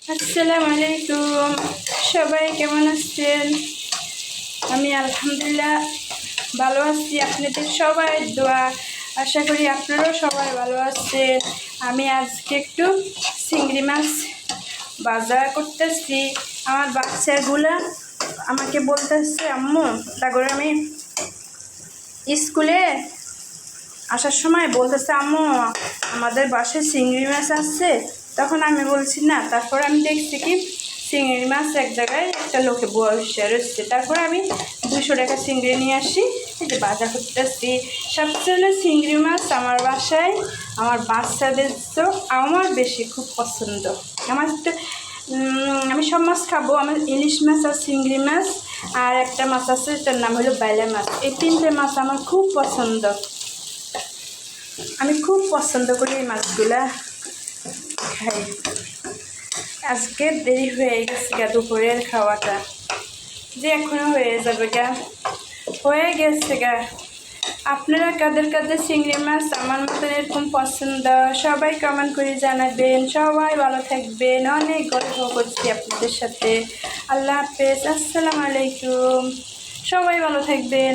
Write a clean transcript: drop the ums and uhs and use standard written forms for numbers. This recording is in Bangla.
আসসালামু আলাইকুম, সবাই কেমন আছেন? আমি আলহামদুলিল্লাহ ভালো আছি। আপনাদের সবাই দোয়া, আশা করি আপনারাও সবাই ভালো আছেন। আমি আজকে একটু চিংড়ি মাছ বাজার করতেছি। আমার বাচ্চাগুলা আমাকে বলতেছে, আম্মু তারপরে আমি স্কুলে আসার সময় বলতেছে, আম্মু আমাদের বাসায় চিংড়ি মাছ আছে। তখন আমি বলছি না। তারপর আমি দেখছি কি চিংড়ি মাছ এক জায়গায় একটা লোকে বসে রয়েছে। তারপর আমি 200 টাকা চিংড়ি নিয়ে আসি, এই যে বাজার করতেছি। সবচেয়ে চিংড়ি মাছ আমার বাসায় আমার বাচ্চাদের তো আমার বেশি খুব পছন্দ। আমার তো আমি সব মাছ খাবো। আমার ইলিশ মাছ আর চিংড়ি মাছ আর একটা মাছ আছে, এটার নাম হলো বাইলা মাছ। এই 3টে মাছ আমার খুব পছন্দ। আমি খুব পছন্দ করি এই মাছগুলা খাই। আজকে দেরি হয়ে গেছে গা, দুপুরের খাওয়াটা যে এখনো হয়ে যাবে গা, হয়ে গেছে গা। আপনারা কাদের কাদের চিংড়ি মাছ আমার মতন এরকম পছন্দ, সবাই কমেন্ট করে জানাবেন। সবাই ভালো থাকবেন। অনেক গল্প করছি আপনাদের সাথে। আল্লাহ হাফেজ, আসসালামু আলাইকুম। সবাই ভালো থাকবেন।